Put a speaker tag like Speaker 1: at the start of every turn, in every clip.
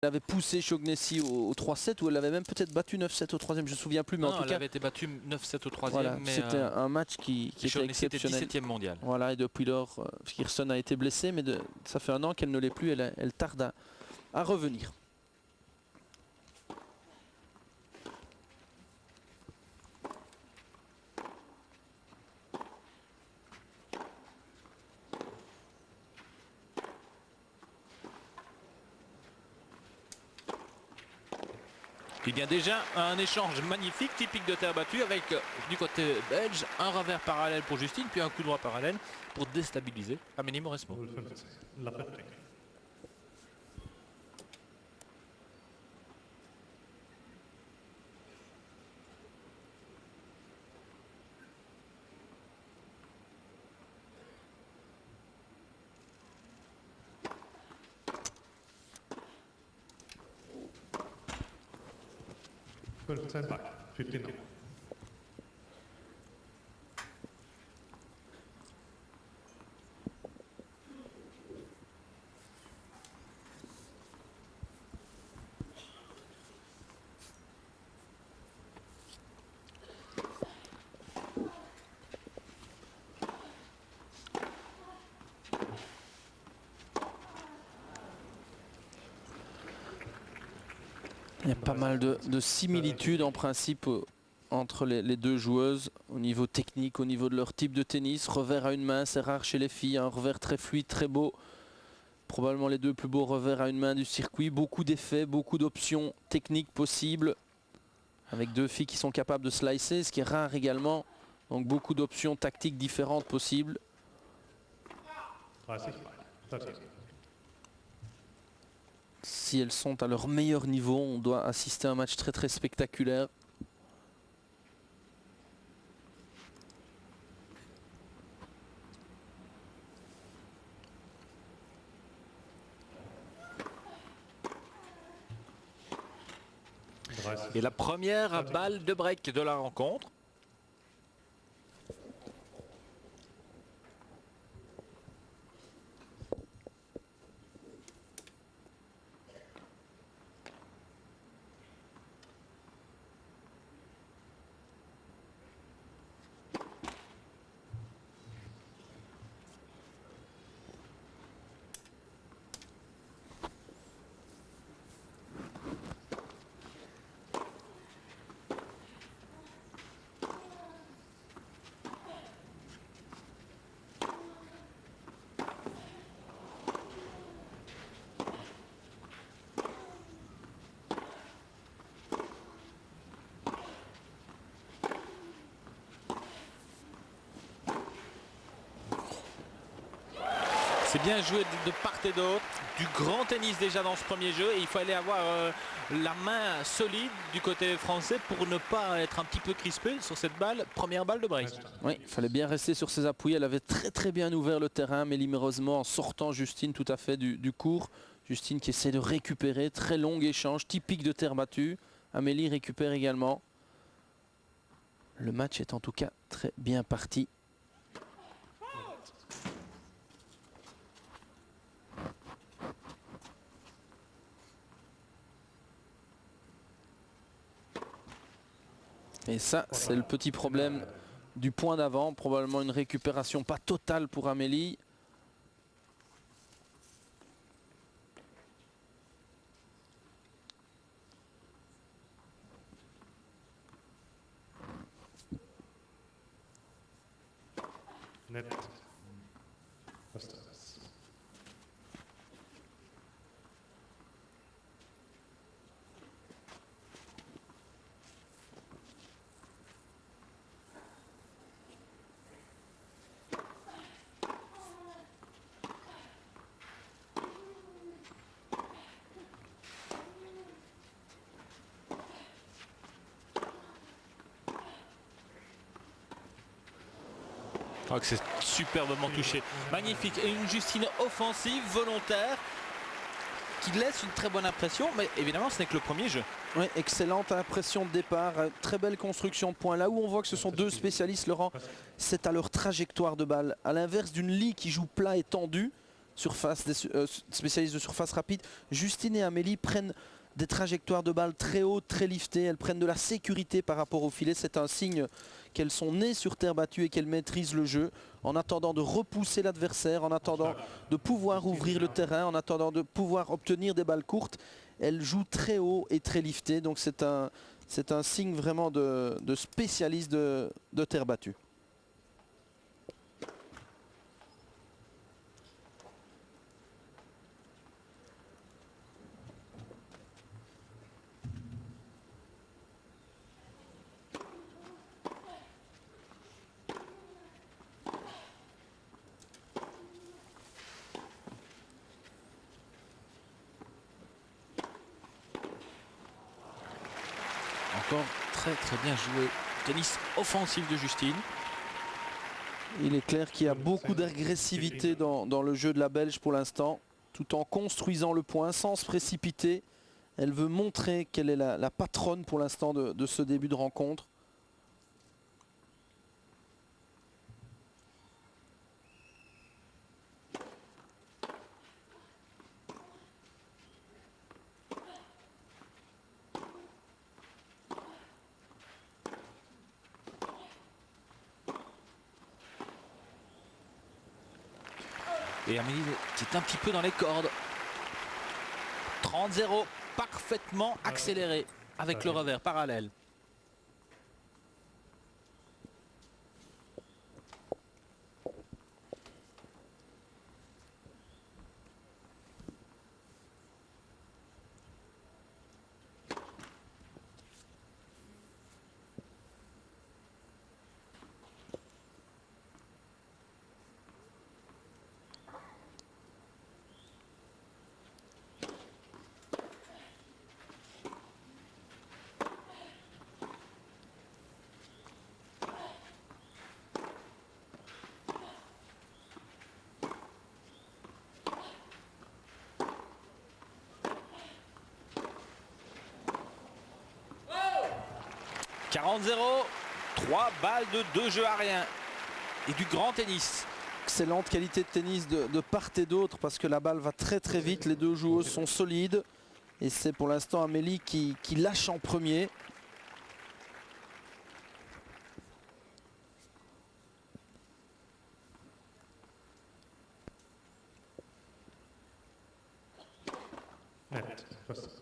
Speaker 1: Elle avait poussé Shaughnessy au 3-7 ou elle avait même peut-être battu 9-7 au troisième, je ne me souviens plus. Mais
Speaker 2: non,
Speaker 1: en tout
Speaker 2: elle
Speaker 1: cas,
Speaker 2: avait été battue 9-7 au troisième.
Speaker 1: voilà,
Speaker 2: mais
Speaker 1: c'était un match qui était
Speaker 2: Shaughnessy était
Speaker 1: exceptionnel.
Speaker 2: 17e mondial.
Speaker 1: Voilà, et depuis lors, Kirsten a été blessée, mais ça fait un an qu'elle ne l'est plus, elle tarde à revenir.
Speaker 2: Il y a déjà un échange magnifique, typique de terre battue, avec du côté belge un revers parallèle pour Justine, puis un coup droit parallèle pour déstabiliser Amélie Mauresmo.
Speaker 3: Stand by, 15 now.
Speaker 1: Il y a pas mal de similitudes en principe entre les deux joueuses au niveau technique, au niveau de leur type de tennis. Revers à une main, c'est rare chez les filles, un revers très fluide, très beau. Probablement les deux plus beaux revers à une main du circuit. Beaucoup d'effets, beaucoup d'options techniques possibles. Avec deux filles qui sont capables de slicer, ce qui est rare également. Donc beaucoup d'options tactiques différentes possibles. Si elles sont à leur meilleur niveau, on doit assister à un match très spectaculaire.
Speaker 2: Et la première balle de break de la rencontre. C'est bien joué de part et d'autre, du grand tennis déjà dans ce premier jeu et il fallait avoir la main solide du côté français pour ne pas être un petit peu crispé sur cette balle, première balle de break.
Speaker 1: Oui, il fallait bien rester sur ses appuis, elle avait très bien ouvert le terrain, Amélie Mauresmo en sortant Justine tout à fait du court. Justine qui essaie de récupérer, très long échange, typique de terre battue. Amélie récupère également. Le match est en tout cas très bien parti. Et ça, c'est le petit problème du point d'avant. Probablement une récupération pas totale pour Amélie.
Speaker 3: Net.
Speaker 2: Oh, que c'est superbement touché. Magnifique. Et une Justine offensive, volontaire, qui laisse une très bonne impression. Mais évidemment, ce n'est que le premier jeu.
Speaker 1: Oui, excellente impression de départ. Très belle construction de points. Là où on voit que ce sont deux spécialistes, Laurent, c'est à leur trajectoire de balle. À l'inverse d'une Lee qui joue plat et tendu, spécialistes de surface rapide. Justine et Amélie prennent des trajectoires de balles très hautes, très liftées. Elles prennent de la sécurité par rapport au filet. C'est un signe qu'elles sont nées sur terre battue et qu'elles maîtrisent le jeu. En attendant de repousser l'adversaire, en attendant de pouvoir ouvrir le terrain, en attendant de pouvoir obtenir des balles courtes, elles jouent très haut et très liftées. Donc c'est un signe vraiment de spécialiste de terre battue.
Speaker 2: Encore très bien joué. Tennis offensif de Justine.
Speaker 1: Il est clair qu'il y a beaucoup d'agressivité dans le jeu de la Belge pour l'instant, tout en construisant le point sans se précipiter. Elle veut montrer qu'elle est la patronne pour l'instant de ce début de rencontre.
Speaker 2: Et Amélie qui est un petit peu dans les cordes. 30-0, parfaitement accéléré avec le revers parallèle. « 40-0, 3 balles de 2 jeux à rien et du grand tennis. »
Speaker 1: Excellente qualité de tennis de part et d'autre parce que la balle va très vite. Les deux joueuses sont solides et c'est pour l'instant Amélie qui lâche en premier.
Speaker 3: Net. First.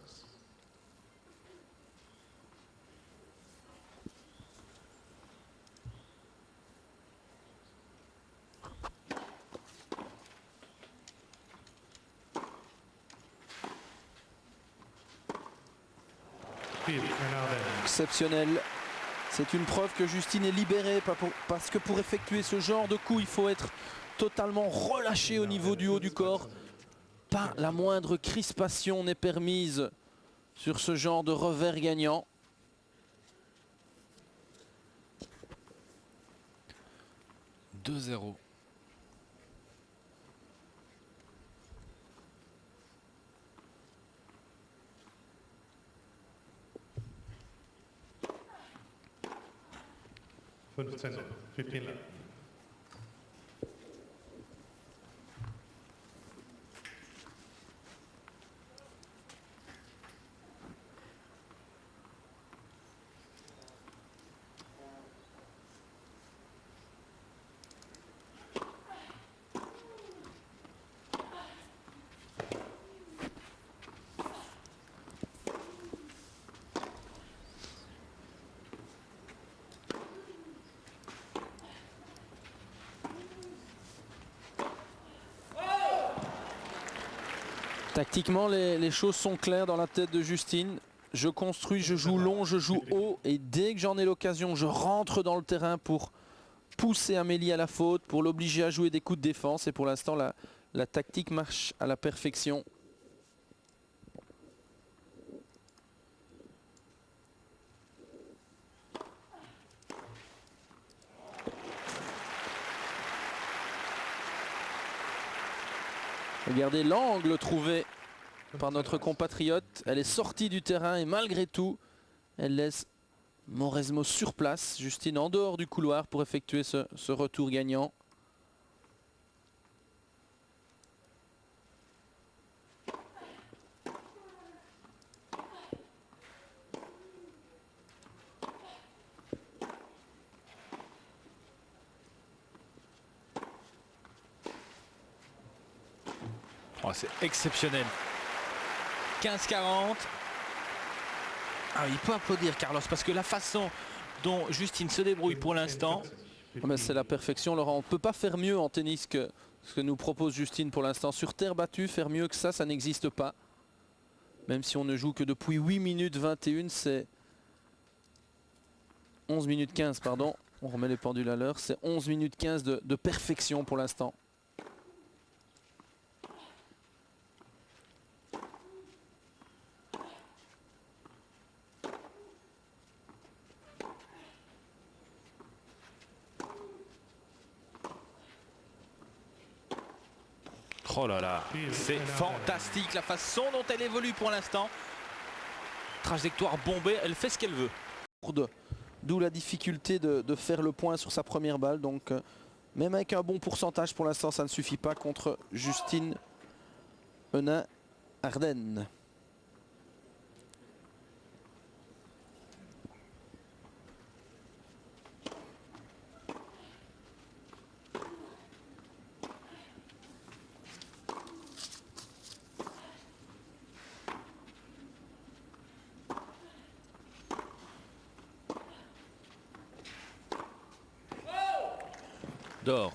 Speaker 1: Exceptionnel. C'est une preuve que Justine est libérée parce que pour effectuer ce genre de coup, il faut être totalement relâché au niveau du haut du corps. Pas la moindre crispation n'est permise sur ce genre de revers gagnant.
Speaker 2: « 2-0. »
Speaker 3: Fullständigt. 15 left.
Speaker 1: Tactiquement, les choses sont claires dans la tête de Justine. Je construis, je joue long, je joue haut et dès que j'en ai l'occasion, je rentre dans le terrain pour pousser Amélie à la faute, pour l'obliger à jouer des coups de défense. Et pour l'instant, la tactique marche à la perfection. Regardez l'angle trouvé par notre compatriote. Elle est sortie du terrain et malgré tout, elle laisse Mauresmo sur place. Justine en dehors du couloir pour effectuer ce retour gagnant.
Speaker 2: Oh, c'est exceptionnel. 15-40. Ah, il peut applaudir Carlos parce que la façon dont Justine se débrouille pour l'instant.
Speaker 1: C'est la perfection, Laurent. On ne peut pas faire mieux en tennis que ce que nous propose Justine pour l'instant. Sur terre battue, faire mieux que ça n'existe pas. Même si on ne joue que depuis 8 minutes 21, c'est 11 minutes 15, pardon. On remet les pendules à l'heure. C'est 11 minutes 15 de perfection pour l'instant.
Speaker 2: Oh là là, c'est fantastique la façon dont elle évolue pour l'instant. Trajectoire bombée, elle fait ce qu'elle veut.
Speaker 1: D'où la difficulté de faire le point sur sa première balle. Donc même avec un bon pourcentage pour l'instant, ça ne suffit pas contre Justine Henin-Ardenne.
Speaker 2: Dehors.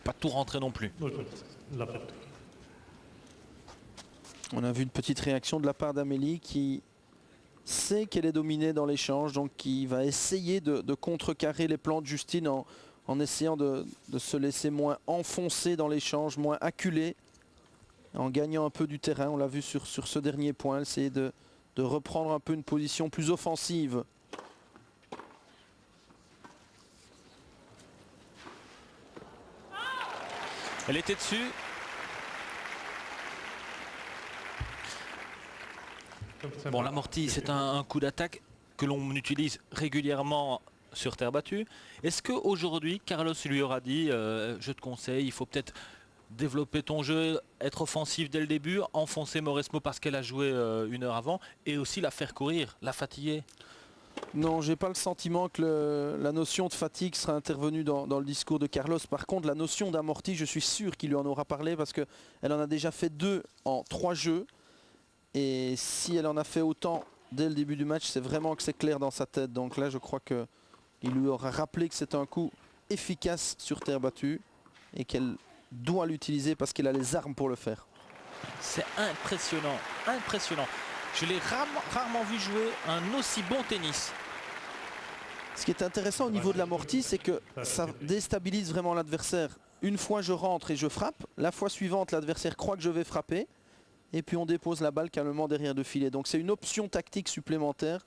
Speaker 2: Pas tout rentrer non plus.
Speaker 3: Love it.
Speaker 1: On a vu une petite réaction de la part d'Amélie qui sait qu'elle est dominée dans l'échange, donc qui va essayer de contrecarrer les plans de Justine en essayant de se laisser moins enfoncer dans l'échange, moins acculé, en gagnant un peu du terrain. On l'a vu sur ce dernier point, elle essayer de reprendre un peu une position plus offensive.
Speaker 2: Elle était dessus. Bon, l'amorti, c'est un coup d'attaque que l'on utilise régulièrement sur terre battue. Est-ce qu'aujourd'hui, Carlos lui aura dit je te conseille, il faut peut-être développer ton jeu, être offensif dès le début, enfoncer Mauresmo parce qu'elle a joué une heure avant, et aussi la faire courir, la fatiguer?
Speaker 1: Non, j'ai pas le sentiment que la notion de fatigue sera intervenue dans le discours de Carlos. Par contre, la notion d'amorti, je suis sûr qu'il lui en aura parlé parce qu'elle en a déjà fait 2 en 3 jeux. Et si elle en a fait autant dès le début du match, c'est vraiment que c'est clair dans sa tête. Donc là, je crois qu'il lui aura rappelé que c'est un coup efficace sur terre battue et qu'elle doit l'utiliser parce qu'elle a les armes pour le faire.
Speaker 2: C'est impressionnant, impressionnant. Je l'ai rarement vu jouer un aussi bon tennis.
Speaker 1: Ce qui est intéressant au niveau de l'amorti, c'est que ça déstabilise vraiment l'adversaire. Une fois je rentre et je frappe, la fois suivante l'adversaire croit que je vais frapper et puis on dépose la balle calmement derrière le filet. Donc c'est une option tactique supplémentaire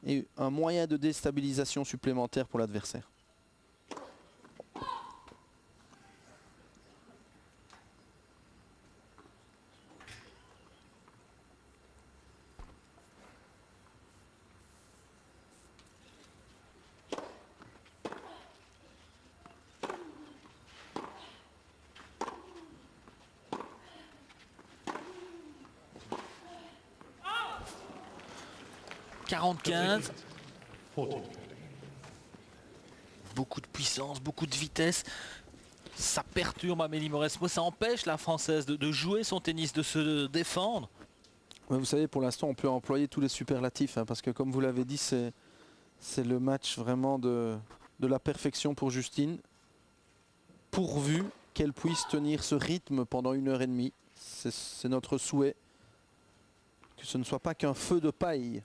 Speaker 1: et un moyen de déstabilisation supplémentaire pour l'adversaire.
Speaker 2: « 45. Beaucoup de puissance, beaucoup de vitesse. Ça perturbe Amélie Mauresmo, ça empêche la Française de jouer son tennis, de se défendre.
Speaker 1: Vous savez, pour l'instant, on peut employer tous les superlatifs, parce que comme vous l'avez dit, c'est le match vraiment de la perfection pour Justine. Pourvu qu'elle puisse tenir ce rythme pendant 1h30. C'est notre souhait. Que ce ne soit pas qu'un feu de paille.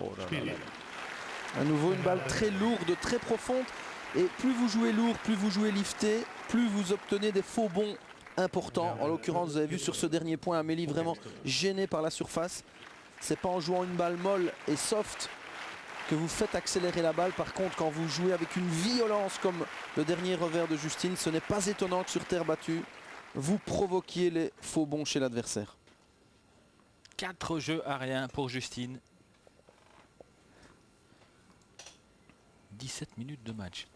Speaker 2: Oh là là.
Speaker 1: À nouveau une balle très lourde, très profonde. Et plus vous jouez lourd, plus vous jouez lifté, plus vous obtenez des faux bonds importants. En l'occurrence, vous avez vu sur ce dernier point, Amélie vraiment gênée par la surface. C'est pas en jouant une balle molle et soft que vous faites accélérer la balle. Par contre, quand vous jouez avec une violence comme le dernier revers de Justine, ce n'est pas étonnant que sur terre battue, vous provoquiez les faux bonds chez l'adversaire.
Speaker 2: 4 jeux à rien pour Justine. 17 minutes de match.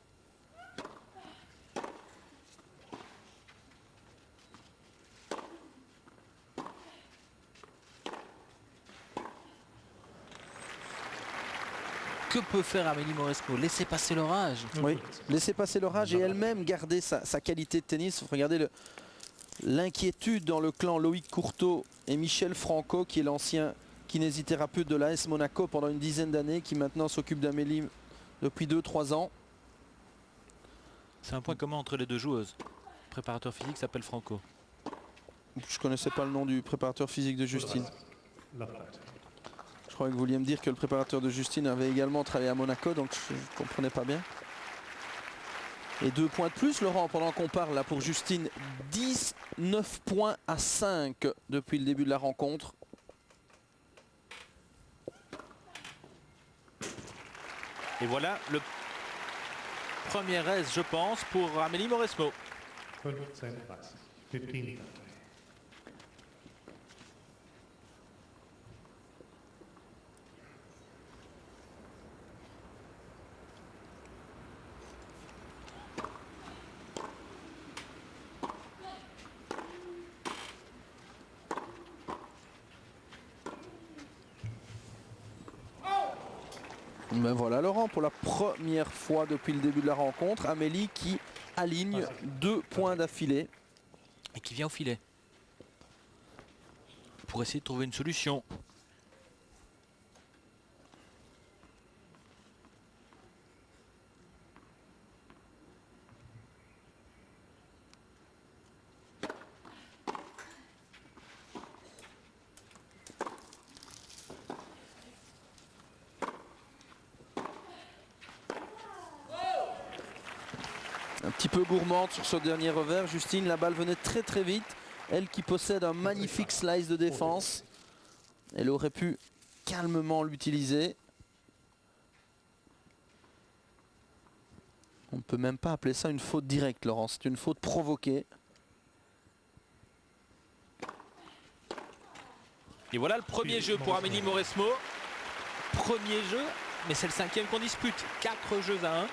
Speaker 2: Que peut faire Amélie Mauresmo? Laisser passer l'orage.
Speaker 1: Oui, laisser passer l'orage et elle-même garder sa qualité de tennis. Regardez l'inquiétude dans le clan Loïc Courteau et Michel Franco, qui est l'ancien kinésithérapeute de l'AS Monaco pendant une dizaine d'années, qui maintenant s'occupe d'Amélie depuis 2-3 ans.
Speaker 2: C'est un point commun entre les deux joueuses. Le préparateur physique s'appelle Franco.
Speaker 1: Je ne connaissais pas le nom du préparateur physique de Justine.
Speaker 3: Love that.
Speaker 1: Je croyais que vous vouliez me dire que le préparateur de Justine avait également travaillé à Monaco, donc je ne comprenais pas bien. Et 2 points de plus, Laurent, pendant qu'on parle là pour Justine. 19 points à 5 depuis le début de la rencontre.
Speaker 2: Et voilà le premier aise, je pense, pour Amélie Mauresmo.
Speaker 3: 12th place. 15th.
Speaker 1: Ben voilà Laurent, pour la première fois depuis le début de la rencontre, Amélie qui aligne 2 points d'affilée.
Speaker 2: Et qui vient au filet. Pour essayer de trouver une solution.
Speaker 1: Un petit peu gourmande sur ce dernier revers. Justine, la balle venait très très vite. Elle qui possède un magnifique slice de défense. Elle aurait pu calmement l'utiliser. On ne peut même pas appeler ça une faute directe, Laurent. C'est une faute provoquée.
Speaker 2: Et voilà le premier jeu pour Amélie Mauresmo. Premier jeu, mais c'est le 5e qu'on dispute. 4 jeux à 1.